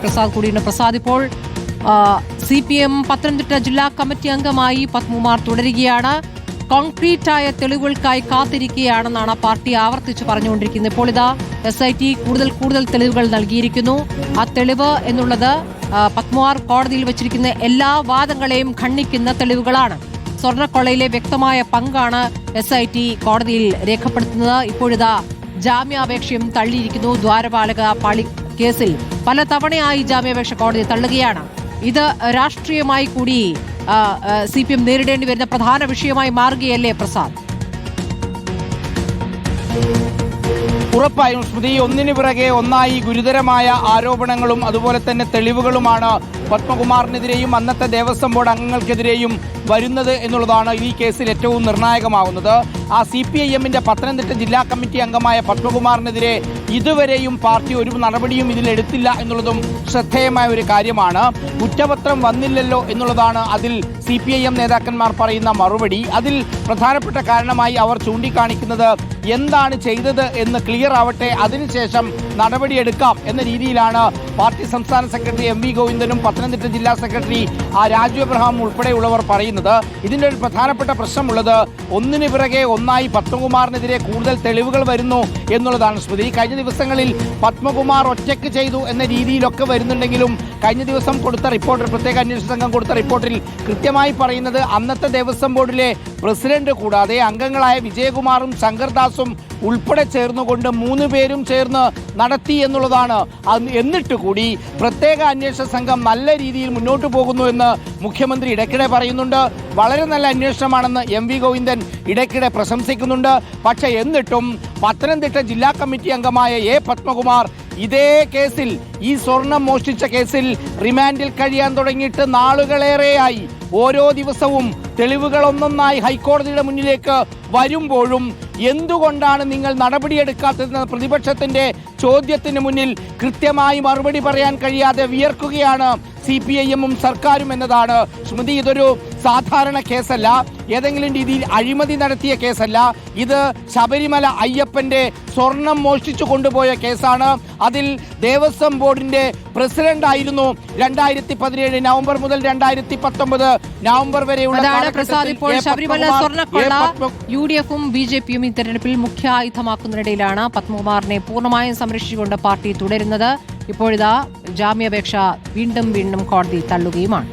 പ്രസാദ് കൂടിയുണ്ട്. പ്രസാദ്, ഇപ്പോൾ CPM പത്തനംതിട്ട ജില്ലാ കമ്മിറ്റി അംഗമായി പത്മകുമാർ തുടരുകയാണ്. കോൺക്രീറ്റായ തെളിവുകൾക്കായി കാത്തിരിക്കുകയാണെന്നാണ് പാർട്ടി ആവർത്തിച്ച് പറഞ്ഞുകൊണ്ടിരിക്കുന്നത്. ഇപ്പോൾ ഇതാ SIT കൂടുതൽ തെളിവുകൾ നൽകിയിരിക്കുന്നു. ആ തെളിവ് എന്നുള്ളത് പത്മകുമാർ കോടതിയിൽ വെച്ചിരിക്കുന്ന എല്ലാ വാദങ്ങളെയും ഖണ്ഡിക്കുന്ന തെളിവുകളാണ്. സ്വർണ്ണക്കൊള്ളയിലെ വ്യക്തമായ പങ്കാണ് SIT കോടതിയിൽ രേഖപ്പെടുത്തുന്നത്. ഇപ്പോഴിതാ ജാമ്യാപേക്ഷയും തള്ളിയിരിക്കുന്നു. ദ്വാരപാലക പാളി കേസിൽ പല തവണയായി ജാമ്യാപേക്ഷ കോടതി തള്ളുകയാണ്. ഇത് രാഷ്ട്രീയമായി കൂടി CPM നേരിടേണ്ടി വരുന്ന പ്രധാന വിഷയമായി മാറുകയല്ലേ പ്രസാദ്? ഉറപ്പായും സ്മൃതി, ഒന്നിനു പിറകെ ഒന്നായി ഗുരുതരമായ ആരോപണങ്ങളും അതുപോലെ തന്നെ തെളിവുകളുമാണ് പത്മകുമാറിനെതിരെയും അന്നത്തെ ദേവസ്വം ബോർഡ് അംഗങ്ങൾക്കെതിരെയും വരുന്നത് എന്നുള്ളതാണ് ഈ കേസിൽ ഏറ്റവും നിർണായകമാകുന്നത്. ആ CPIM-ന്റെ പത്തനംതിട്ട ജില്ലാ കമ്മിറ്റി അംഗമായ പത്മകുമാറിനെതിരെ ഇതുവരെയും പാർട്ടി ഒരു നടപടിയും ഇതിലെടുത്തില്ല എന്നുള്ളതും ശ്രദ്ധേയമായ ഒരു കാര്യമാണ്. കുറ്റപത്രം വന്നില്ലല്ലോ എന്നുള്ളതാണ് അതിൽ CPIM നേതാക്കന്മാർ പറയുന്ന മറുപടി. അതിൽ പ്രധാനപ്പെട്ട കാരണമായി അവർ ചൂണ്ടിക്കാണിക്കുന്നത് എന്താണ് ചെയ്തത് എന്ന് ക്ലിയർ ആവട്ടെ, അതിനുശേഷം നടപടിയെടുക്കാം എന്ന രീതിയിലാണ് പാർട്ടി സംസ്ഥാന സെക്രട്ടറി MV ഗോവിന്ദനും പത്തനംതിട്ട ജില്ലാ സെക്രട്ടറി രാജു എബ്രഹാം ഉൾപ്പെടെയുള്ളവർ പറയുന്നത്. ഇതിൻ്റെ ഒരു പ്രധാനപ്പെട്ട പ്രശ്നമുള്ളത് ഒന്നിനു പിറകെ ഒന്നായി പത്മകുമാറിനെതിരെ കൂടുതൽ തെളിവുകൾ വരുന്നു എന്നുള്ളതാണ് സ്മൃതി. കഴിഞ്ഞ ദിവസങ്ങളിൽ പത്മകുമാർ ഒറ്റയ്ക്ക് ചെയ്തു എന്ന രീതിയിലൊക്കെ വരുന്നുണ്ടെങ്കിലും കഴിഞ്ഞ ദിവസം കൊടുത്ത റിപ്പോർട്ടിൽ, പ്രത്യേക അന്വേഷണ സംഘം കൊടുത്ത റിപ്പോർട്ടിൽ കൃത്യമായി പറയുന്നത് അന്നത്തെ ദേവസ്വം ബോർഡിലെ പ്രസിഡന്റ് കൂടാതെ അംഗങ്ങളായ വിജയകുമാറും ശങ്കർദാസും ഉൾപ്പെടെ ചേർന്നുകൊണ്ട് 3 പേരും ചേർന്ന് നടത്തി എന്നുള്ളതാണ്. എന്നിട്ട് കൂടി പ്രത്യേക അന്വേഷണ സംഘം നല്ല രീതിയിൽ മുന്നോട്ട് പോകുന്നു എന്ന് മുഖ്യമന്ത്രി ഇടയ്ക്കിടെ പറയുന്നുണ്ട്. വളരെ നല്ല അന്വേഷണമാണെന്ന് MV ഗോവിന്ദൻ ഇടയ്ക്കിടെ പ്രശംസിക്കുന്നുണ്ട്. പക്ഷേ എന്നിട്ടും പത്തനംതിട്ട ജില്ലാ കമ്മിറ്റി അംഗമായ പത്മകുമാർ ഇതേ കേസിൽ, ഈ സ്വർണം മോഷ്ടിച്ച കേസിൽ റിമാൻഡിൽ കഴിയാൻ തുടങ്ങിയിട്ട് നാളുകളേറെയായി. ഓരോ ദിവസവും തെളിവുകൾ ഒന്നൊന്നായി ഹൈക്കോടതിയുടെ മുന്നിലേക്ക് വരുമ്പോഴും എന്തുകൊണ്ടാണ് നിങ്ങൾ നടപടിയെടുക്കാത്തതെന്ന പ്രതിപക്ഷത്തിന്റെ ചോദ്യത്തിന് മുന്നിൽ കൃത്യമായി മറുപടി പറയാൻ കഴിയാതെ വിയർക്കുകയാണ് CPIM-ഉം സർക്കാരും എന്നതാണ് സ്മൃതി. ഇതൊരു സാധാരണ കേസല്ല, ഏതെങ്കിലും രീതിയിൽ അഴിമതി നടത്തിയ കേസല്ല. ഇത് ശബരിമല അയ്യപ്പന്റെ സ്വർണം മോഷ്ടിച്ചു കൊണ്ടുപോയ കേസാണ്. അതിൽ ദേവസ്വം ബോർഡിന്റെ പ്രസിഡന്റ് ആയിരുന്നു 2017 നവംബർ മുതൽ 2019 നവംബർ വരെയുള്ള ശബരിമല സ്വർണ്ണക്കൊള്ള UDF-ഉം BJP-യും ഈ തെരഞ്ഞെടുപ്പിൽ മുഖ്യ ആയുധമാക്കുന്നതിനിടയിലാണ് പത്മകുമാറിനെ പൂർണ്ണമായും സംരക്ഷിച്ചുകൊണ്ട് പാർട്ടി തുടരുന്നത്. ഇപ്പോഴിതാ ജാമ്യാപേക്ഷ വീണ്ടും കോടതി തള്ളുകയുമാണ്.